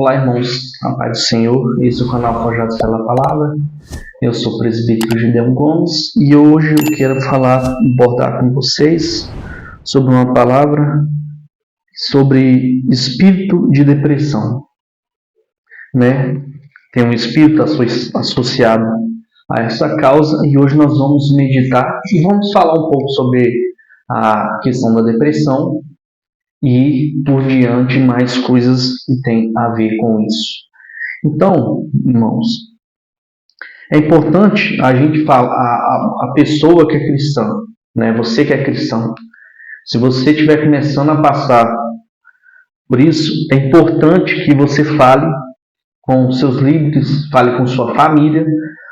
Olá, irmãos, a paz do Senhor. Esse é o canal Forjados pela Palavra. Eu sou o presbítero Gideon Gomes e hoje eu quero abordar com vocês sobre uma palavra sobre espírito de depressão, né? Tem um espírito associado a essa causa e hoje nós vamos meditar e vamos falar um pouco sobre a questão da depressão e por diante mais coisas que tem a ver com isso. Então, irmãos, é importante a gente falar, a pessoa que é cristã, né? Você que é cristão, se você estiver começando a passar por isso, é importante que você fale com seus líderes, fale com sua família,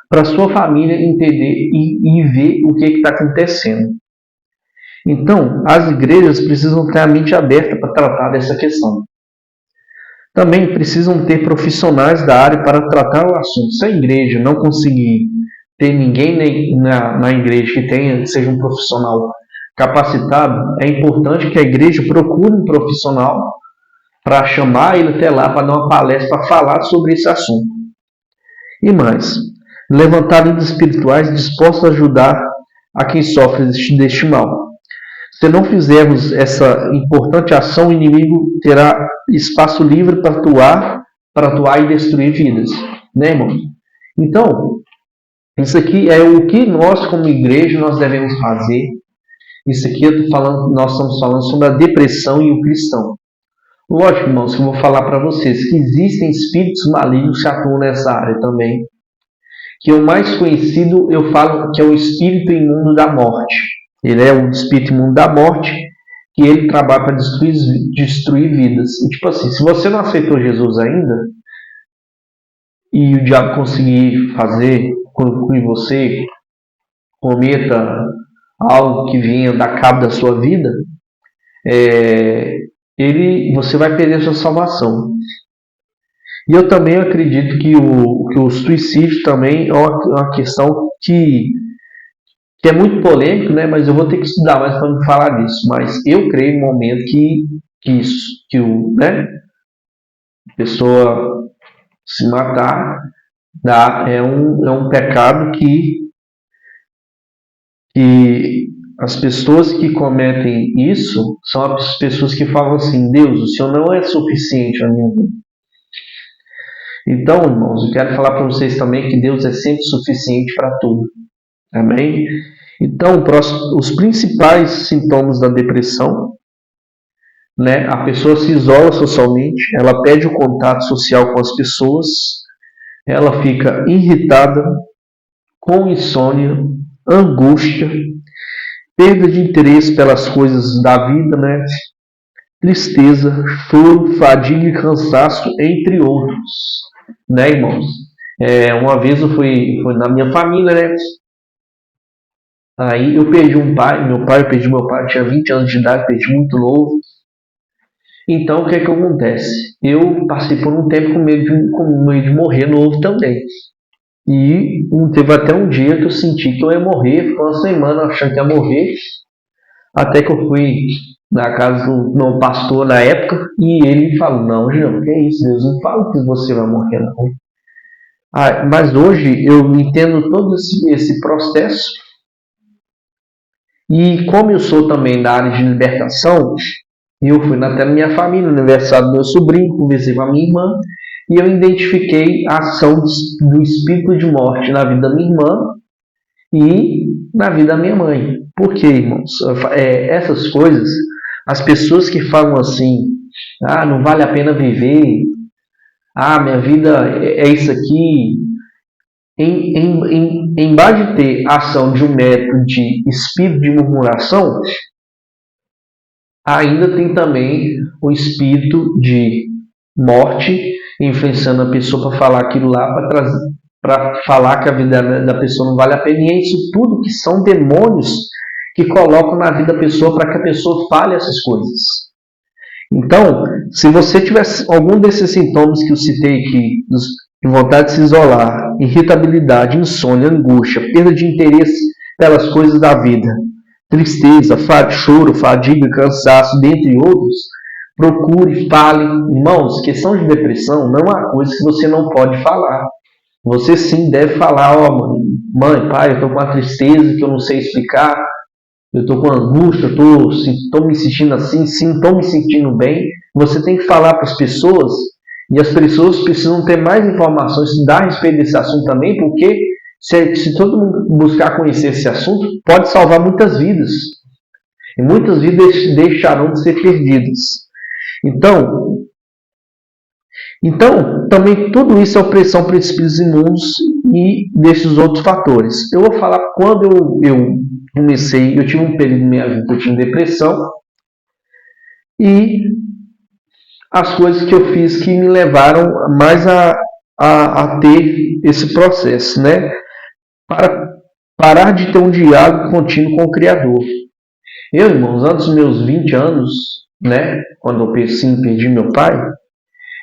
para sua família entender e ver o que está acontecendo. Então, as igrejas precisam ter a mente aberta para tratar dessa questão. Também precisam ter profissionais da área para tratar o assunto. Se a igreja não conseguir ter ninguém na igreja que seja um profissional capacitado, é importante que a igreja procure um profissional para chamar ele até lá, para dar uma palestra, para falar sobre esse assunto. E mais, levantar líderes espirituais dispostos a ajudar a quem sofre deste mal. Se não fizermos essa importante ação, o inimigo terá espaço livre para atuar e destruir vidas, né, irmão? Então, isso aqui é o que nós, como igreja, nós devemos fazer. Isso aqui nós estamos falando sobre a depressão e o cristão. Lógico, irmãos, que eu vou falar para vocês que existem espíritos malignos que atuam nessa área também. Que o mais conhecido, eu falo que é o espírito imundo da morte. Ele é o espírito imundo da morte, que ele trabalha para destruir vidas. E, tipo assim, se você não aceitou Jesus ainda, e o diabo conseguir fazer com que você cometa algo que venha dar cabo da sua vida, você vai perder sua salvação. E eu também acredito que o suicídio também é uma questão que é muito polêmico, né? Mas eu vou ter que estudar mais para me falar disso. Mas eu creio no momento que a pessoa se matar é um pecado que as pessoas que cometem isso são as pessoas que falam assim: Deus, o Senhor não é suficiente na minha vida. Então, irmãos, eu quero falar para vocês também que Deus é sempre suficiente para tudo. Amém? Então, os principais sintomas da depressão, né? A pessoa se isola socialmente, ela perde o contato social com as pessoas, ela fica irritada, com insônia, angústia, perda de interesse pelas coisas da vida, né? Tristeza, choro, fadiga e cansaço, entre outros, né, irmãos? Uma vez eu fui na minha família, né? Aí eu perdi eu perdi meu pai, tinha 20 anos de idade, perdi muito novo. Então o que acontece? Eu passei por um tempo com medo de morrer novo também. E teve até um dia que eu senti que eu ia morrer, ficou uma semana achando que ia morrer, até que eu fui na casa do pastor na época, e ele falou: não, João, que é isso? Deus não fala que você vai morrer, não. Mas hoje eu entendo todo esse processo, e como eu sou também da área de libertação, eu fui até na minha família, no aniversário do meu sobrinho, conversei com a minha irmã, e eu identifiquei a ação do espírito de morte na vida da minha irmã e na vida da minha mãe. Por quê, irmãos? Essas coisas, as pessoas que falam assim: não vale a pena viver, minha vida é isso aqui. Em base de ter ação de um método de espírito de murmuração, ainda tem também o espírito de morte influenciando a pessoa para falar aquilo lá, para falar que a vida da pessoa não vale a pena. E é isso tudo que são demônios que colocam na vida da pessoa para que a pessoa fale essas coisas. Então, se você tiver algum desses sintomas que eu citei aqui, de vontade de se isolar, irritabilidade, insônia, angústia, perda de interesse pelas coisas da vida, tristeza, choro, fadiga, cansaço, dentre outros, procure, fale. Irmãos, questão de depressão não é uma coisa que você não pode falar. Você sim deve falar, ó, mãe, pai, eu tô com uma tristeza que eu não sei explicar, eu tô com angústia, eu tô me sentindo assim, sim, tô me sentindo bem. Você tem que falar para as pessoas, e as pessoas precisam ter mais informações a respeito desse assunto também, porque se todo mundo buscar conhecer esse assunto, pode salvar muitas vidas. E muitas vidas deixarão de ser perdidas. Então, também tudo isso é opressão para espíritos imundos e desses outros fatores. Eu vou falar quando eu comecei, eu tive um período na minha vida que eu tinha depressão e as coisas que eu fiz que me levaram mais a ter esse processo, né? Para parar de ter um diálogo contínuo com o Criador. Eu, irmãos, antes dos meus 20 anos, né? Quando eu perdi meu pai,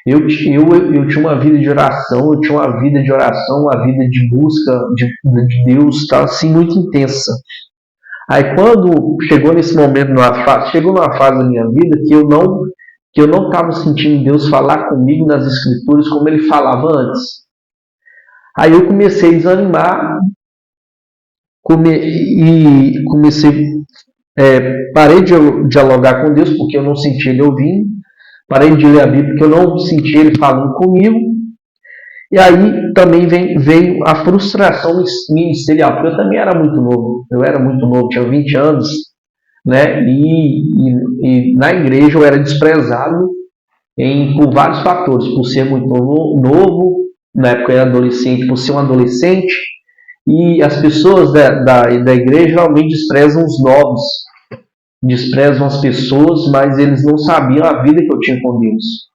eu tinha uma vida de oração, uma vida de busca de Deus, tá, assim, muito intensa. Aí quando chegou nesse momento, chegou numa fase da minha vida que eu não estava sentindo Deus falar comigo nas Escrituras como Ele falava antes. Aí eu comecei a desanimar e parei de dialogar com Deus porque eu não sentia Ele ouvindo. Parei de ler a Bíblia porque eu não sentia Ele falando comigo. E aí também veio a frustração ministerial, porque eu também era muito novo. Eu era muito novo, tinha 20 anos, né? E na igreja eu era desprezado por vários fatores, por ser muito novo, na época eu era adolescente, por ser um adolescente, e as pessoas da igreja geralmente desprezam os novos, desprezam as pessoas, mas eles não sabiam a vida que eu tinha com Deus.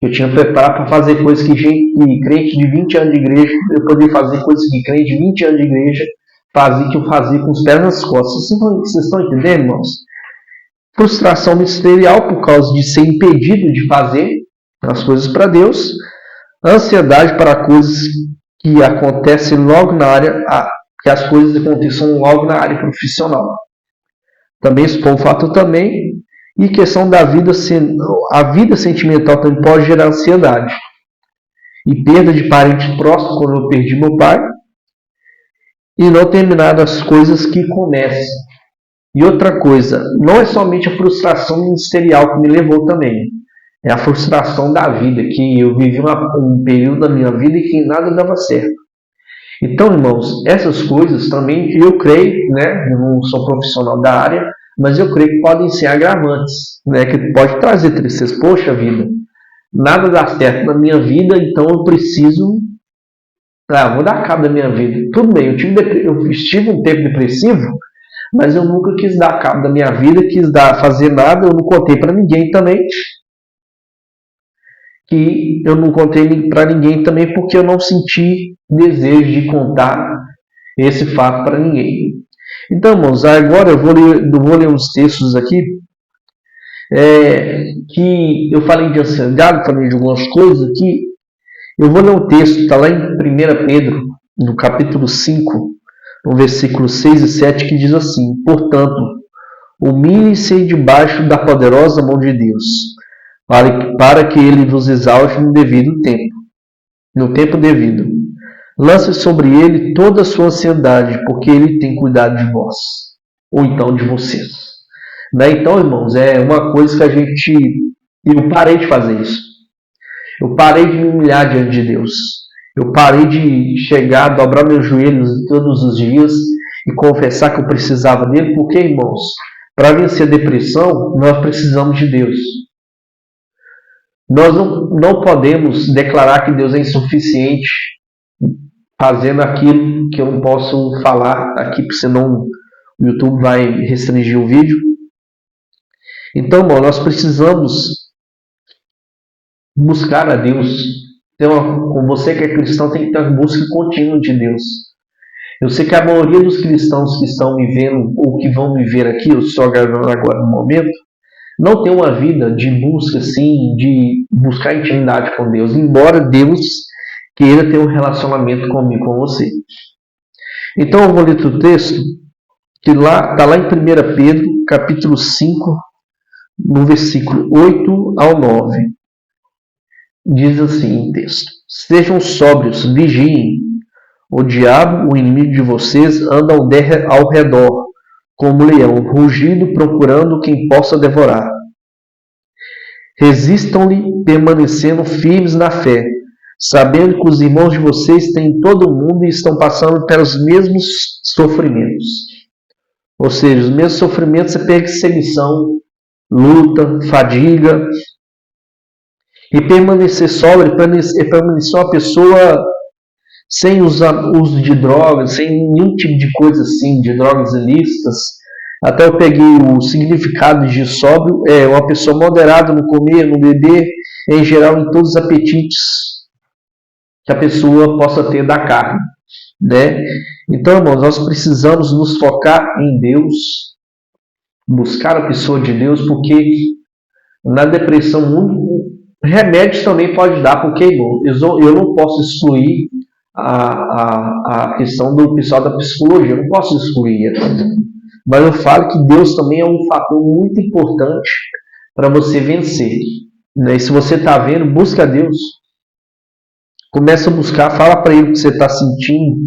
Eu tinha preparado para fazer coisas que crente de 20 anos de igreja, eu podia fazer coisas que crente de 20 anos de igreja fazia, que eu fazia com os pés nas costas. Vocês estão entendendo, irmãos? Frustração ministerial por causa de ser impedido de fazer as coisas para Deus. Ansiedade para coisas que acontecem logo na área, que as coisas aconteçam logo na área profissional. Também isso foi um fator também. E questão da vida, a vida sentimental também pode gerar ansiedade. E perda de parente próximo, quando eu perdi meu pai. E não terminar as coisas que começam. E outra coisa, não é somente a frustração ministerial que me levou também. É a frustração da vida, que eu vivi um período da minha vida em que nada dava certo. Então, irmãos, essas coisas também, eu creio, né, eu não sou profissional da área, mas eu creio que podem ser agravantes, né, que pode trazer tristeza. Poxa vida, nada dá certo na minha vida, então eu preciso, vou dar cabo da minha vida. Tudo bem, eu estive um tempo depressivo, mas eu nunca quis dar cabo da minha vida, fazer nada, eu não contei para ninguém também, porque eu não senti desejo de contar esse fato para ninguém. Então, irmãos, agora eu vou ler uns textos aqui que eu falei de ansiedade, falei de algumas coisas aqui. Eu vou ler um texto, está lá em 1 Pedro, no capítulo 5, no versículo 6 e 7, que diz assim: portanto, humilhem-se debaixo da poderosa mão de Deus, para que Ele vos exalte no tempo devido. Lance sobre Ele toda a sua ansiedade, porque Ele tem cuidado de vós, ou então de vocês. Então, irmãos, é uma coisa que eu parei de fazer isso. Eu parei de me humilhar diante de Deus. Eu parei de chegar, dobrar meus joelhos todos os dias e confessar que eu precisava dele, porque, irmãos, para vencer a depressão, nós precisamos de Deus. Nós não podemos declarar que Deus é insuficiente fazendo aquilo que eu não posso falar aqui, porque senão o YouTube vai restringir o vídeo. Então, irmão, nós precisamos buscar a Deus. Então, você que é cristão tem que ter uma busca contínua de Deus. Eu sei que a maioria dos cristãos que estão me vendo ou que vão me ver aqui, eu estou gravando agora no momento, não tem uma vida de busca, assim, de buscar intimidade com Deus, embora Deus queira ter um relacionamento comigo, com você. Então eu vou ler o texto que está lá em 1 Pedro, capítulo 5, no versículo 8 ao 9. Diz assim o texto: sejam sóbrios, vigiem. O diabo, o inimigo de vocês, anda ao redor, como leão, rugindo, procurando quem possa devorar. Resistam-lhe, permanecendo firmes na fé, sabendo que os irmãos de vocês têm em todo o mundo e estão passando pelos mesmos sofrimentos. Ou seja, os mesmos sofrimentos é perseguição, luta, fadiga. E permanecer sóbrio, permanecer uma pessoa sem uso de drogas, sem nenhum tipo de coisa assim, de drogas ilícitas. Até eu peguei o significado de sóbrio, é uma pessoa moderada no comer, no beber, em geral em todos os apetites que a pessoa possa ter da carne, né? Então, irmãos, nós precisamos nos focar em Deus, buscar a pessoa de Deus, porque na depressão remédios também pode dar, porque eu não posso excluir a questão do pessoal da psicologia, eu não posso excluir. Mas eu falo que Deus também é um fator muito importante para você vencer. Né? E se você está vendo, busca Deus. Começa a buscar, fala para Ele o que você está sentindo,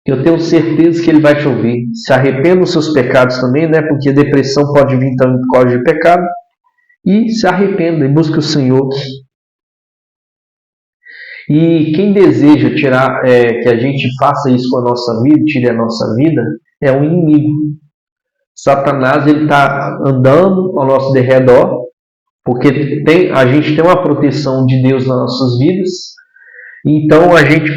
que eu tenho certeza que Ele vai te ouvir. Se arrependa dos seus pecados também, né? Porque a depressão pode vir também por causa de pecado. E se arrependa e busque o Senhor. E quem deseja tirar, que a gente faça isso com a nossa vida, tire a nossa vida, é o inimigo. Satanás ele está andando ao nosso derredor, porque a gente tem uma proteção de Deus nas nossas vidas, então ele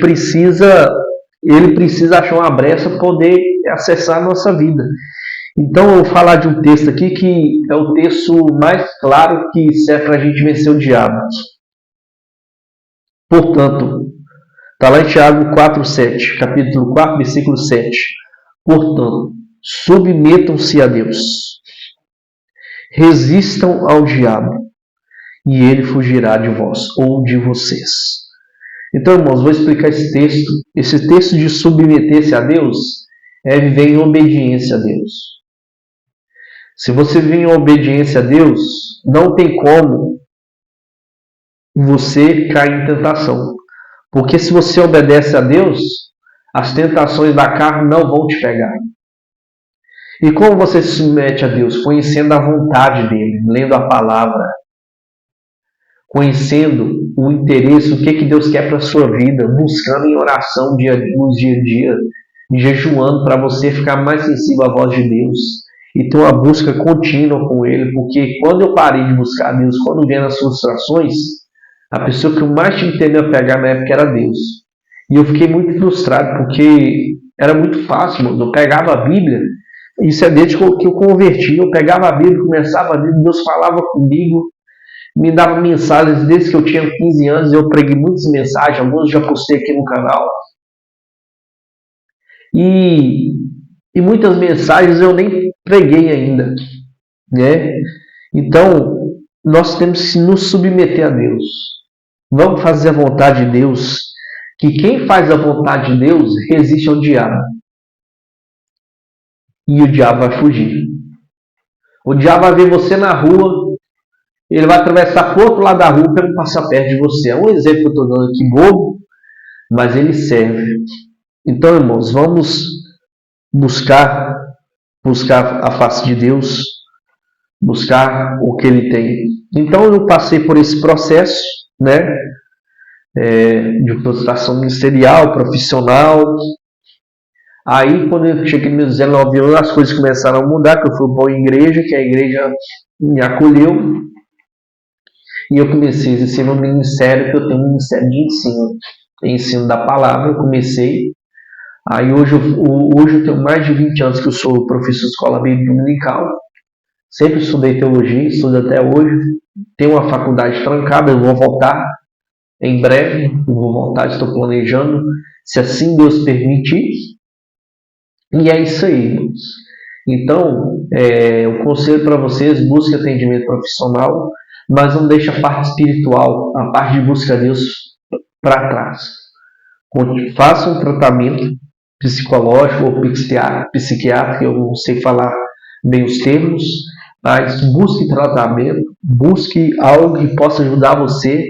precisa achar uma brecha para poder acessar a nossa vida. Então eu vou falar de um texto aqui que é o texto mais claro que serve para a gente vencer o diabo. Portanto, está lá em Tiago 4:7, capítulo 4, versículo 7. Portanto, submetam-se a Deus. Resistam ao diabo e ele fugirá de vós ou de vocês. Então, irmãos, vou explicar esse texto. Esse texto de submeter-se a Deus é viver em obediência a Deus. Se você vive em obediência a Deus, não tem como você cair em tentação. Porque se você obedece a Deus, as tentações da carne não vão te pegar. E como você se submete a Deus? Conhecendo a vontade dele, lendo a palavra, conhecendo o interesse, o que Deus quer para a sua vida, buscando em oração no dia a dia, jejuando para você ficar mais sensível à voz de Deus e ter uma busca contínua com Ele, porque quando eu parei de buscar a Deus, quando vieram as frustrações, a pessoa que eu mais tive tempo a pegar na época era Deus. E eu fiquei muito frustrado, porque era muito fácil, mano. Eu pegava a Bíblia, isso é desde que eu converti, eu pegava a Bíblia, começava a Bíblia, Deus falava comigo, me dava mensagens desde que eu tinha 15 anos, eu preguei muitas mensagens, algumas já postei aqui no canal. E muitas mensagens eu nem preguei ainda, né? Então, nós temos que nos submeter a Deus. Vamos fazer a vontade de Deus, que quem faz a vontade de Deus resiste ao diabo. E o diabo vai fugir. O diabo vai ver você na rua, ele vai atravessar para o outro lado da rua para não passar perto de você. É um exemplo que eu estou dando aqui bobo, mas ele serve. Então, irmãos, vamos buscar a face de Deus, buscar o que Ele tem. Então, eu passei por esse processo, né, de frustração ministerial, profissional. Aí, quando eu cheguei nos meus 19 anos, as coisas começaram a mudar, que eu fui para uma igreja, que a igreja me acolheu, e eu comecei a exercer no ministério, que eu tenho um ministério de ensino da palavra. Eu comecei. Aí hoje eu tenho mais de 20 anos que eu sou professor de escola bíblica dominical. Sempre estudei teologia, estudo até hoje. Tenho uma faculdade trancada, eu vou voltar em breve. Eu vou voltar, estou planejando, se assim Deus permitir. E é isso aí. Então, o conselho para vocês: busque atendimento profissional, mas não deixe a parte espiritual, a parte de busca a Deus para trás. Faça um tratamento psicológico ou psiquiátrico, eu não sei falar bem os termos, Mas busque tratamento, busque algo que possa ajudar você,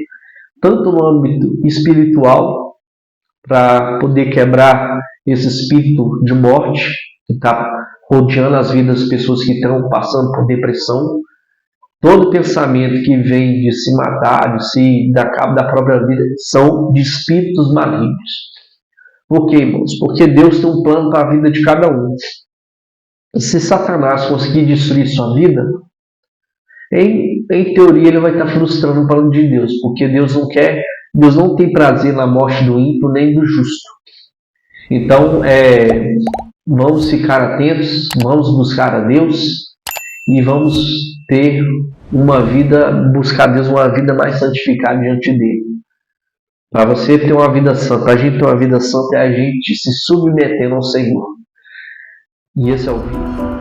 tanto no âmbito espiritual, para poder quebrar esse espírito de morte que está rodeando as vidas das pessoas que estão passando por depressão. Todo pensamento que vem de se matar, de se dar cabo da própria vida, são de espíritos malignos. Por quê, irmãos? Porque Deus tem um plano para a vida de cada um. Se Satanás conseguir destruir sua vida, em teoria ele vai estar frustrando o plano de Deus, porque Deus não tem prazer na morte do ímpio nem do justo. Então, vamos ficar atentos, vamos buscar a Deus e vamos ter buscar a Deus uma vida mais santificada diante dele. Para você ter uma vida santa, para a gente ter uma vida santa é a gente se submetendo ao Senhor. E esse é o vídeo.